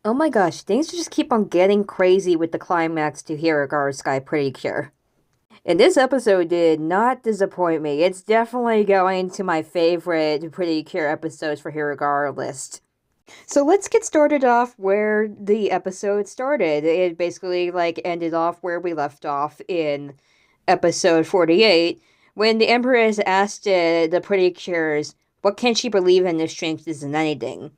Oh my gosh, things just keep on getting crazy with the climax to Hirogaru Sky Pretty Cure. And this episode did not disappoint me. It's definitely going to my favorite Pretty Cure episodes for Hirogaru list. So let's get started off where the episode started. It basically ended off where we left off in episode 48 when the Empress asked the Pretty Cures what can she believe in if strength isn't anything.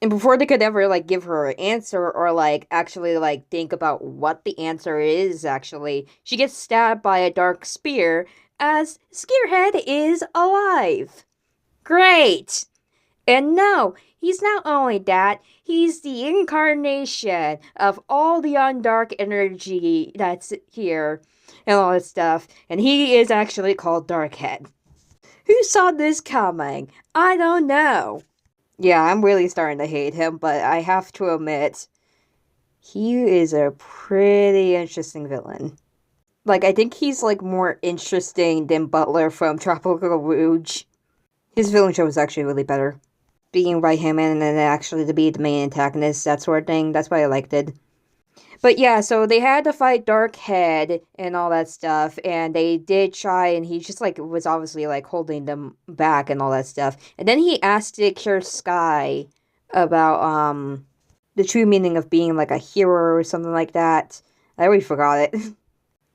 And before they could ever give her an answer or actually think about what the answer is actually, she gets stabbed by a dark spear as Skearhead is alive. Great! And no, he's not only that, he's the incarnation of all the undark energy that's here and all this stuff. And he is actually called Darkhead. Who saw this coming? I don't know. Yeah, I'm really starting to hate him, but I have to admit, he is a pretty interesting villain. I think he's, more interesting than Butler from Tropical Rouge. His villain show was actually really better. Being by him and then actually to be the main antagonist, that sort of thing. That's why I liked it. But yeah, so they had to fight Darkhead and all that stuff, and they did try, and he just was obviously holding them back and all that stuff. And then he asked to cure Sky about the true meaning of being a hero or something like that. I already forgot it.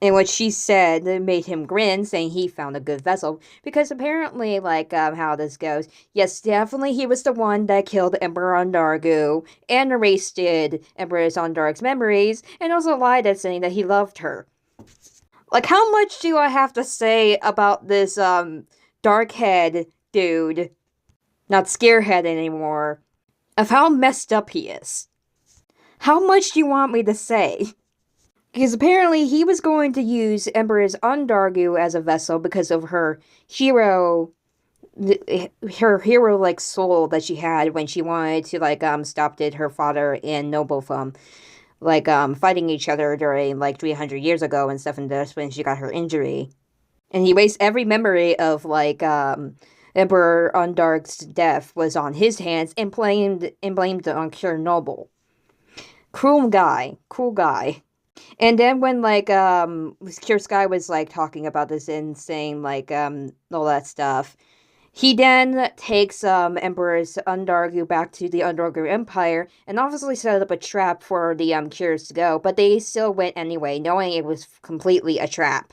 And what she said made him grin, saying he found a good vessel. Because apparently, how this goes, yes, definitely he was the one that killed Emperor Undergu and erased Emperor Zondark's memories, and also lied at saying that he loved her. How much do I have to say about this, Darkhead dude, not Skearhead anymore, of how messed up he is? How much do you want me to say? Because apparently he was going to use Empress Undergu as a vessel because of her hero soul that she had when she wanted to stop her father and Noble from fighting each other during 300 years ago and stuff, and that's when she got her injury. And he wastes every memory of Emperor Undark's death was on his hands and blamed it on Cure Noble. Cool guy. And then when Cure Sky was talking about this and saying all that stuff, he then takes Empress Undergu back to the Undergu Empire and obviously set up a trap for the Cures to go, but they still went anyway, knowing it was completely a trap.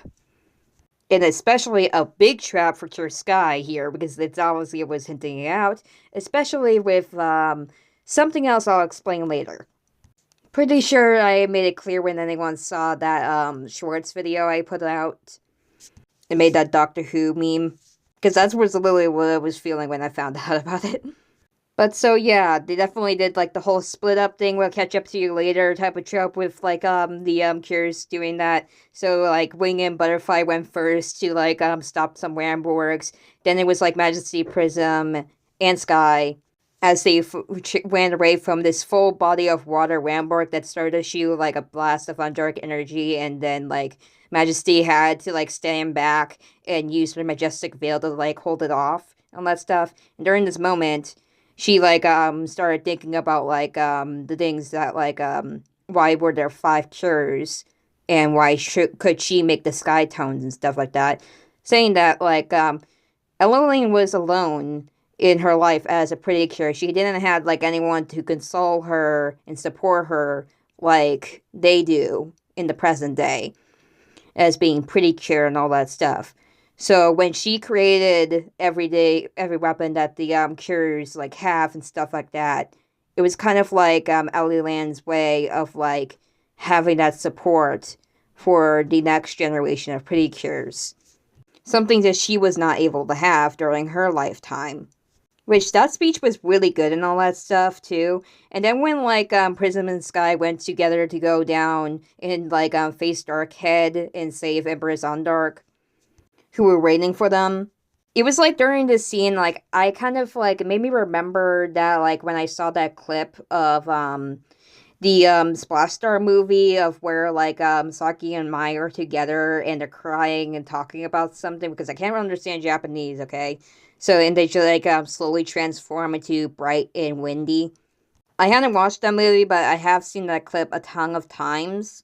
And especially a big trap for Cure Sky here, because it's obviously it was hinting it out, especially with something else I'll explain later. Pretty sure I made it clear when anyone saw that shorts video I put out. It made that Doctor Who meme. Because that was literally what I was feeling when I found out about it. But so yeah, they definitely did the whole split up thing, we'll catch up to you later type of trope with the Cures doing that. So Wing and Butterfly went first to stop some Ramborgs. Then it was Majesty, Prism, and Sky as they ran away from this full body of water Ramborg that started to shoot a blast of undark energy, and then Majesty had to stand back and use her majestic veil to hold it off and that stuff. And during this moment, she started thinking about the things that why were there 5 cures and why could she make the sky tones and stuff like that, saying that Eloline was alone in her life as a pretty cure. She didn't have anyone to console her and support her like they do in the present day as being pretty cure and all that stuff. So when she created every weapon that the cures have and stuff like that, it was kind of Ellie Land's way of having that support for the next generation of pretty cures. Something that she was not able to have during her lifetime. Which, that speech was really good and all that stuff, too. And then when, Prism and Sky went together to go down and, face Darkhead and save Empress Zondark, who were waiting for them, it was, during this scene, I kind of, it made me remember that, when I saw that clip of, the, Splash Star movie of where, Saki and Mai are together and they're crying and talking about something, because I can't understand Japanese, okay? So, and they just, slowly transform into Bright and Windy. I hadn't watched that movie, but I have seen that clip a ton of times.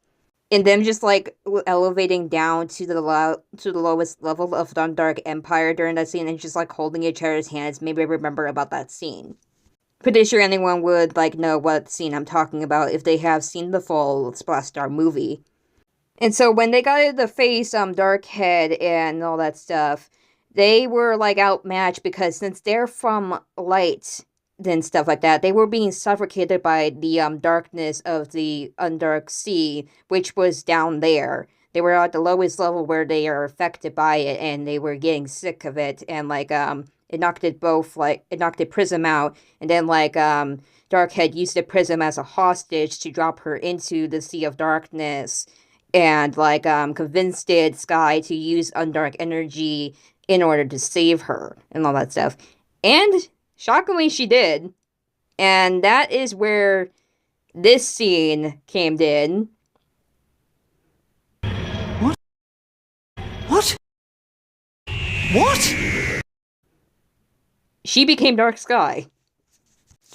And them just like elevating down to the lowest level of the Dark Empire during that scene, and just like holding each other's hands. Maybe I remember about that scene. Pretty sure anyone would like know what scene I'm talking about if they have seen the full Splash Star movie. And so when they got to face Darkhead and all that stuff, they were like outmatched because since they're from light and stuff like that, they were being suffocated by the darkness of the Undark Sea, which was down there. They were at the lowest level where they are affected by it, and they were getting sick of it, and it knocked it Prism out, and then Darkhead used the Prism as a hostage to drop her into the Sea of Darkness, and convinced Sky to use Undergu Energy in order to save her and all that stuff. And shockingly, she did. And that is where this scene came in. What? What? What? She became Dark Sky.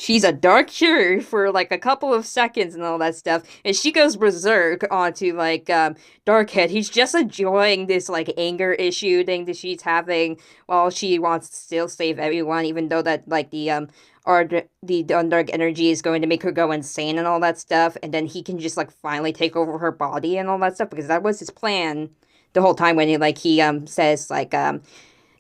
She's a dark hero for like a couple of seconds and all that stuff, and she goes berserk onto Darkhead. He's just enjoying this like anger issue thing that she's having while she wants to still save everyone, even though that the Underdark Energy is going to make her go insane and all that stuff, and then he can just like finally take over her body and all that stuff, because that was his plan the whole time when he says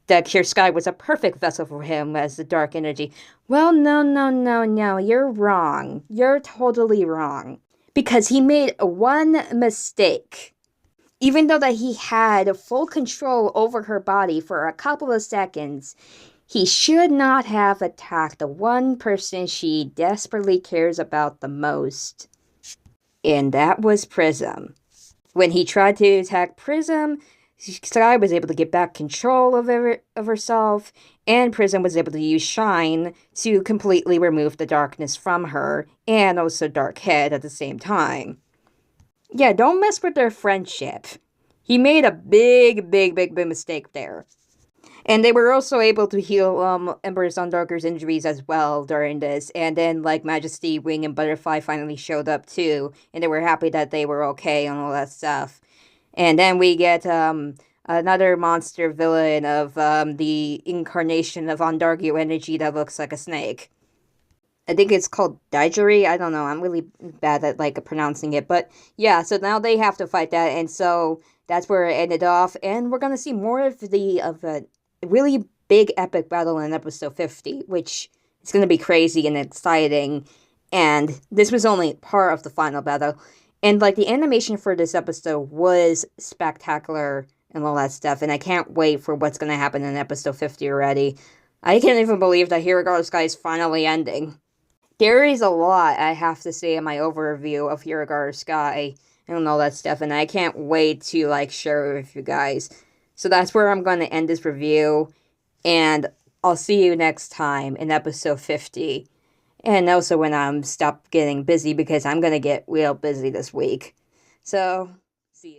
that Pure Sky was a perfect vessel for him as the Dark Energy. Well, no, you're wrong. You're totally wrong. Because he made one mistake. Even though that he had full control over her body for a couple of seconds, he should not have attacked the one person she desperately cares about the most. And that was Prism. When he tried to attack Prism, Sky was able to get back control of herself, and Prism was able to use Shine to completely remove the darkness from her, and also Darkhead at the same time. Yeah, don't mess with their friendship. He made a big mistake there. And they were also able to heal Empress Undarker's injuries as well during this, and then Majesty, Wing, and Butterfly finally showed up too, and they were happy that they were okay and all that stuff. And then we get another monster villain of the Incarnation of Undergu Energy that looks like a snake. I think it's called Daijiri. I don't know. I'm really bad at pronouncing it. But yeah, so now they have to fight that, and so that's where it ended off. And we're gonna see more of a really big epic battle in episode 50, which is gonna be crazy and exciting. And this was only part of the final battle. And the animation for this episode was spectacular and all that stuff, and I can't wait for what's going to happen in episode 50 already. I can't even believe that Hirogaru Sky is finally ending. There is a lot I have to say in my overview of Hirogaru Sky and all that stuff, and I can't wait to share it with you guys. So that's where I'm going to end this review, and I'll see you next time in episode 50. And also when I'm stop getting busy, because I'm going to get real busy this week. So